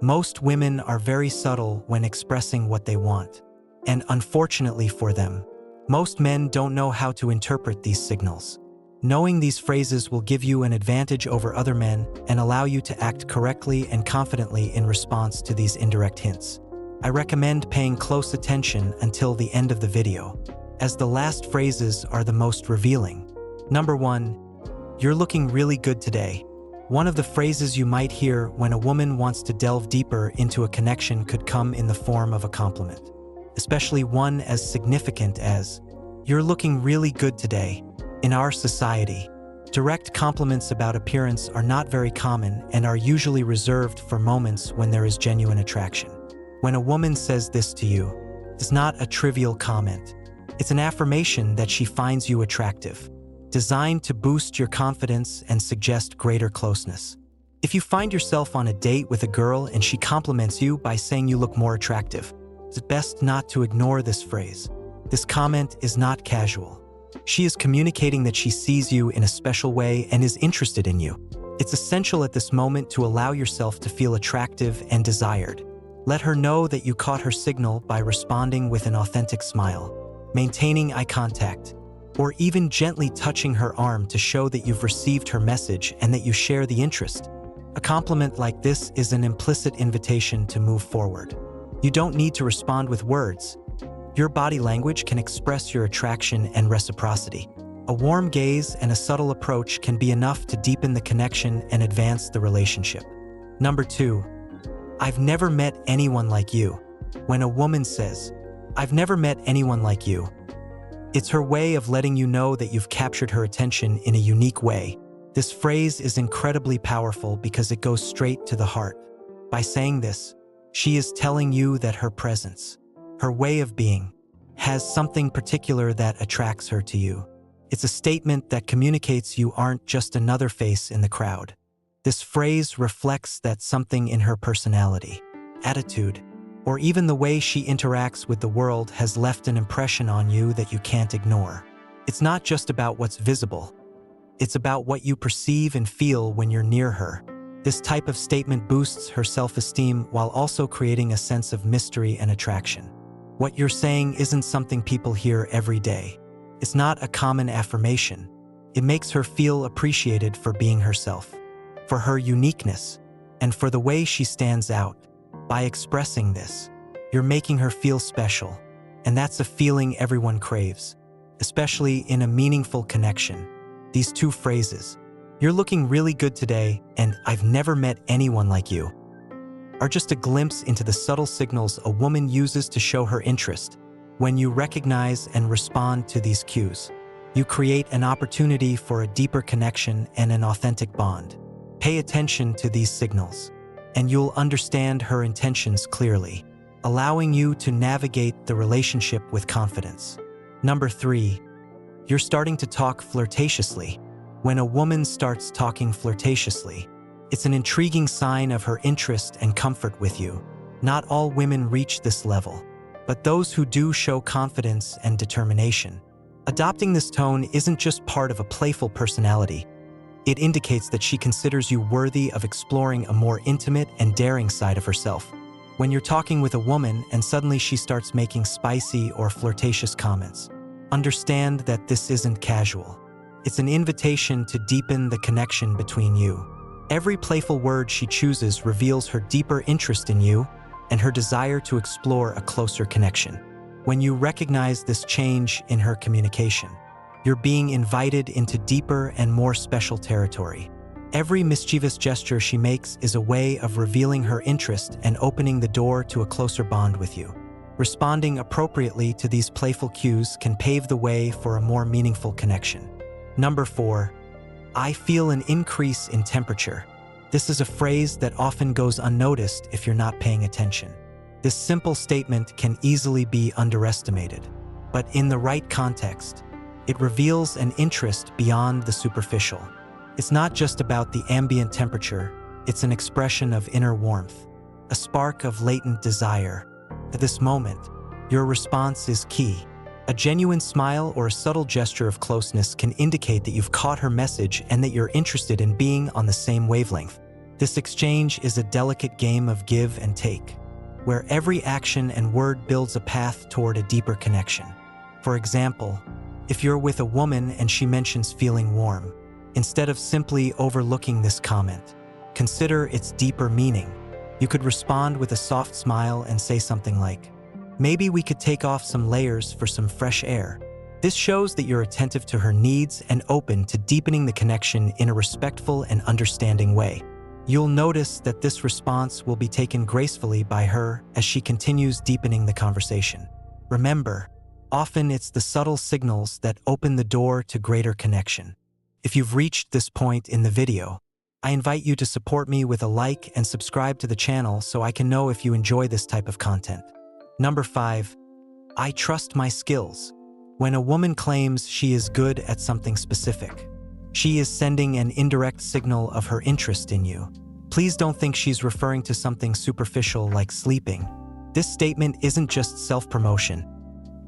Most women are very subtle when expressing what they want. And unfortunately for them, most men don't know how to interpret these signals. Knowing these phrases will give you an advantage over other men and allow you to act correctly and confidently in response to these indirect hints. I recommend paying close attention until the end of the video, as the last phrases are the most revealing. Number 1. You're looking really good today. One of the phrases you might hear when a woman wants to delve deeper into a connection could come in the form of a compliment, especially one as significant as, "You're looking really good today." In our society, direct compliments about appearance are not very common and are usually reserved for moments when there is genuine attraction. When a woman says this to you, it's not a trivial comment. It's an affirmation that she finds you attractive, designed to boost your confidence and suggest greater closeness. If you find yourself on a date with a girl and she compliments you by saying you look more attractive, it's best not to ignore this phrase. This comment is not casual. She is communicating that she sees you in a special way and is interested in you. It's essential at this moment to allow yourself to feel attractive and desired. Let her know that you caught her signal by responding with an authentic smile, maintaining eye contact, or even gently touching her arm to show that you've received her message and that you share the interest. A compliment like this is an implicit invitation to move forward. You don't need to respond with words. Your body language can express your attraction and reciprocity. A warm gaze and a subtle approach can be enough to deepen the connection and advance the relationship. Number 2. I've never met anyone like you. When a woman says, "I've never met anyone like you," it's her way of letting you know that you've captured her attention in a unique way. This phrase is incredibly powerful because it goes straight to the heart. By saying this, she is telling you that her presence, her way of being, has something particular that attracts her to you. It's a statement that communicates you aren't just another face in the crowd. This phrase reflects that something in her personality, attitude, or even the way she interacts with the world has left an impression on you that you can't ignore. It's not just about what's visible. It's about what you perceive and feel when you're near her. This type of statement boosts her self-esteem while also creating a sense of mystery and attraction. What you're saying isn't something people hear every day. It's not a common affirmation. It makes her feel appreciated for being herself, for her uniqueness, and for the way she stands out. By expressing this, you're making her feel special, and that's a feeling everyone craves, especially in a meaningful connection. These two phrases, "You're looking really good today," and "I've never met anyone like you," are just a glimpse into the subtle signals a woman uses to show her interest. When you recognize and respond to these cues, you create an opportunity for a deeper connection and an authentic bond. Pay attention to these signals, and you'll understand her intentions clearly, allowing you to navigate the relationship with confidence. Number 3. You're starting to talk flirtatiously. When a woman starts talking flirtatiously, it's an intriguing sign of her interest and comfort with you. Not all women reach this level, but those who do show confidence and determination. Adopting this tone isn't just part of a playful personality. It indicates that she considers you worthy of exploring a more intimate and daring side of herself. When you're talking with a woman and suddenly she starts making spicy or flirtatious comments, understand that this isn't casual. It's an invitation to deepen the connection between you. Every playful word she chooses reveals her deeper interest in you and her desire to explore a closer connection. When you recognize this change in her communication, you're being invited into deeper and more special territory. Every mischievous gesture she makes is a way of revealing her interest and opening the door to a closer bond with you. Responding appropriately to these playful cues can pave the way for a more meaningful connection. Number 4. I feel an increase in temperature. This is a phrase that often goes unnoticed if you're not paying attention. This simple statement can easily be underestimated, but in the right context, it reveals an interest beyond the superficial. It's not just about the ambient temperature, it's an expression of inner warmth, a spark of latent desire. At this moment, your response is key. A genuine smile or a subtle gesture of closeness can indicate that you've caught her message and that you're interested in being on the same wavelength. This exchange is a delicate game of give and take, where every action and word builds a path toward a deeper connection. For example, if you're with a woman and she mentions feeling warm, instead of simply overlooking this comment, consider its deeper meaning. You could respond with a soft smile and say something like, "Maybe we could take off some layers for some fresh air." This shows that you're attentive to her needs and open to deepening the connection in a respectful and understanding way. You'll notice that this response will be taken gracefully by her as she continues deepening the conversation. Remember, often it's the subtle signals that open the door to greater connection. If you've reached this point in the video, I invite you to support me with a like and subscribe to the channel so I can know if you enjoy this type of content. Number 5. I trust my skills. When a woman claims she is good at something specific, she is sending an indirect signal of her interest in you. Please don't think she's referring to something superficial like sleeping. This statement isn't just self-promotion.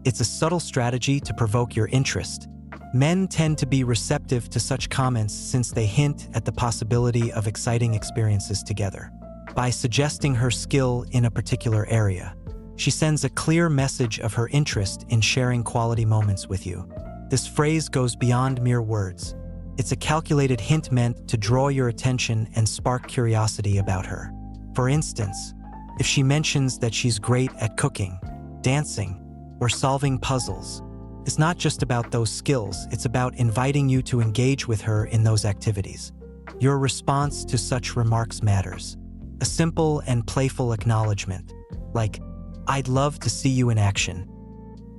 It's a subtle strategy to provoke your interest. Men tend to be receptive to such comments since they hint at the possibility of exciting experiences together. By suggesting her skill in a particular area, she sends a clear message of her interest in sharing quality moments with you. This phrase goes beyond mere words. It's a calculated hint meant to draw your attention and spark curiosity about her. For instance, if she mentions that she's great at cooking, dancing, or solving puzzles, it's not just about those skills, it's about inviting you to engage with her in those activities. Your response to such remarks matters. A simple and playful acknowledgement, like, "I'd love to see you in action,"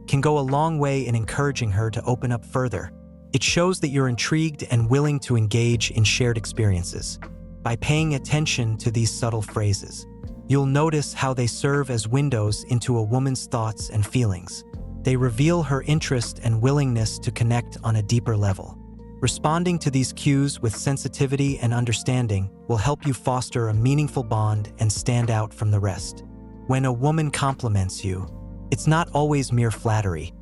can go a long way in encouraging her to open up further. It shows that you're intrigued and willing to engage in shared experiences. By paying attention to these subtle phrases, you'll notice how they serve as windows into a woman's thoughts and feelings. They reveal her interest and willingness to connect on a deeper level. Responding to these cues with sensitivity and understanding will help you foster a meaningful bond and stand out from the rest. When a woman compliments you, it's not always mere flattery.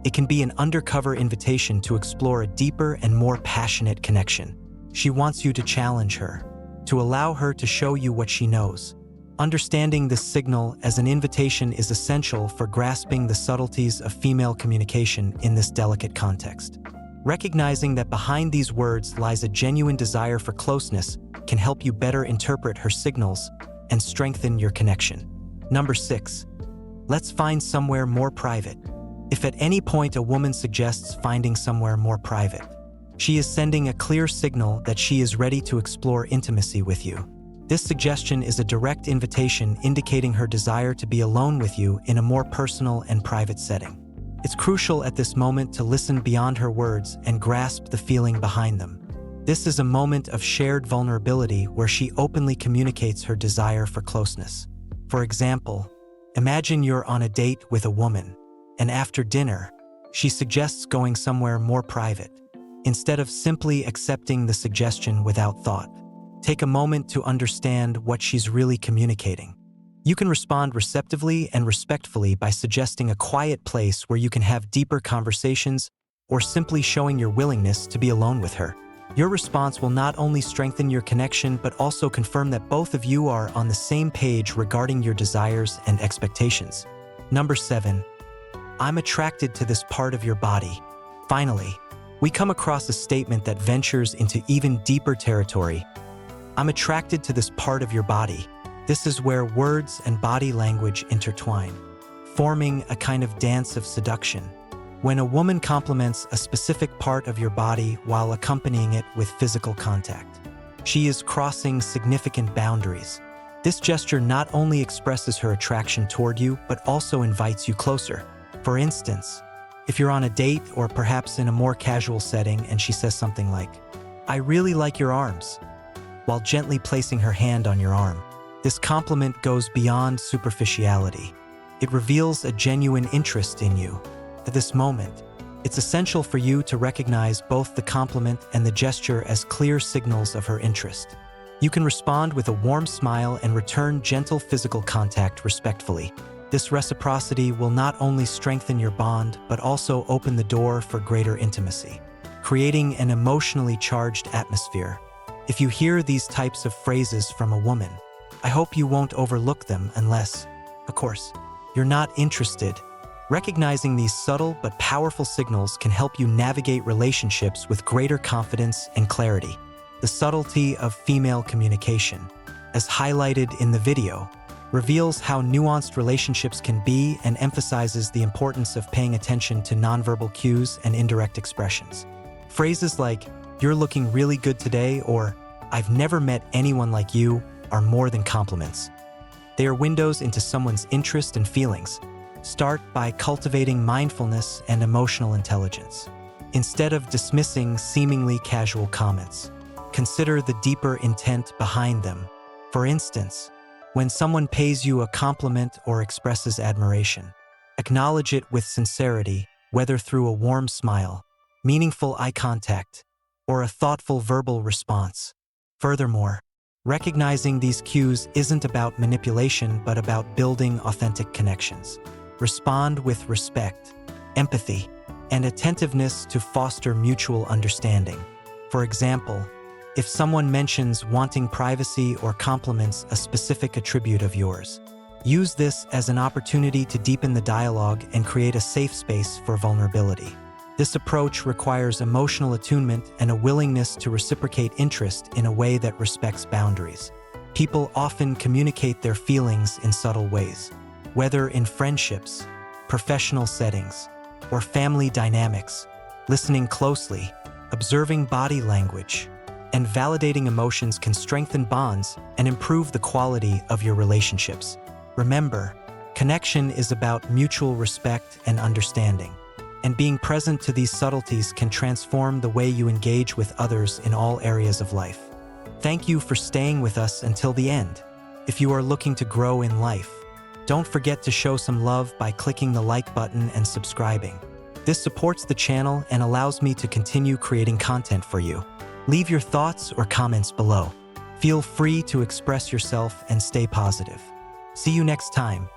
It can be an undercover invitation to explore a deeper and more passionate connection. She wants you to challenge her, to allow her to show you what she knows. Understanding this signal as an invitation is essential for grasping the subtleties of female communication in this delicate context. Recognizing that behind these words lies a genuine desire for closeness can help you better interpret her signals and strengthen your connection. Number 6. Let's find somewhere more private. If at any point a woman suggests finding somewhere more private, she is sending a clear signal that she is ready to explore intimacy with you. This suggestion is a direct invitation indicating her desire to be alone with you in a more personal and private setting. It's crucial at this moment to listen beyond her words and grasp the feeling behind them. This is a moment of shared vulnerability where she openly communicates her desire for closeness. For example, imagine you're on a date with a woman, and after dinner, she suggests going somewhere more private. Instead of simply accepting the suggestion without thought, take a moment to understand what she's really communicating. You can respond receptively and respectfully by suggesting a quiet place where you can have deeper conversations or simply showing your willingness to be alone with her. Your response will not only strengthen your connection but also confirm that both of you are on the same page regarding your desires and expectations. Number 7. I'm attracted to this part of your body. Finally, we come across a statement that ventures into even deeper territory. I'm attracted to this part of your body. This is where words and body language intertwine, forming a kind of dance of seduction. When a woman compliments a specific part of your body while accompanying it with physical contact, she is crossing significant boundaries. This gesture not only expresses her attraction toward you, but also invites you closer. For instance, if you're on a date or perhaps in a more casual setting and she says something like, "I really like your arms," while gently placing her hand on your arm, this compliment goes beyond superficiality. It reveals a genuine interest in you. At this moment, it's essential for you to recognize both the compliment and the gesture as clear signals of her interest. You can respond with a warm smile and return gentle physical contact respectfully. This reciprocity will not only strengthen your bond, but also open the door for greater intimacy, creating an emotionally charged atmosphere. If you hear these types of phrases from a woman, I hope you won't overlook them unless, of course, you're not interested. Recognizing these subtle but powerful signals can help you navigate relationships with greater confidence and clarity. The subtlety of female communication, as highlighted in the video, reveals how nuanced relationships can be and emphasizes the importance of paying attention to nonverbal cues and indirect expressions. Phrases like, "You're looking really good today," or "I've never met anyone like you," are more than compliments. They are windows into someone's interest and feelings. Start by cultivating mindfulness and emotional intelligence. Instead of dismissing seemingly casual comments, consider the deeper intent behind them. For instance, when someone pays you a compliment or expresses admiration, acknowledge it with sincerity, whether through a warm smile, meaningful eye contact, or a thoughtful verbal response. Furthermore, recognizing these cues isn't about manipulation but about building authentic connections. Respond with respect, empathy, and attentiveness to foster mutual understanding. For example, if someone mentions wanting privacy or compliments a specific attribute of yours, use this as an opportunity to deepen the dialogue and create a safe space for vulnerability. This approach requires emotional attunement and a willingness to reciprocate interest in a way that respects boundaries. People often communicate their feelings in subtle ways, whether in friendships, professional settings, or family dynamics. Listening closely, observing body language, and validating emotions can strengthen bonds and improve the quality of your relationships. Remember, connection is about mutual respect and understanding, and being present to these subtleties can transform the way you engage with others in all areas of life. Thank you for staying with us until the end. If you are looking to grow in life, don't forget to show some love by clicking the like button and subscribing. This supports the channel and allows me to continue creating content for you. Leave your thoughts or comments below. Feel free to express yourself and stay positive. See you next time.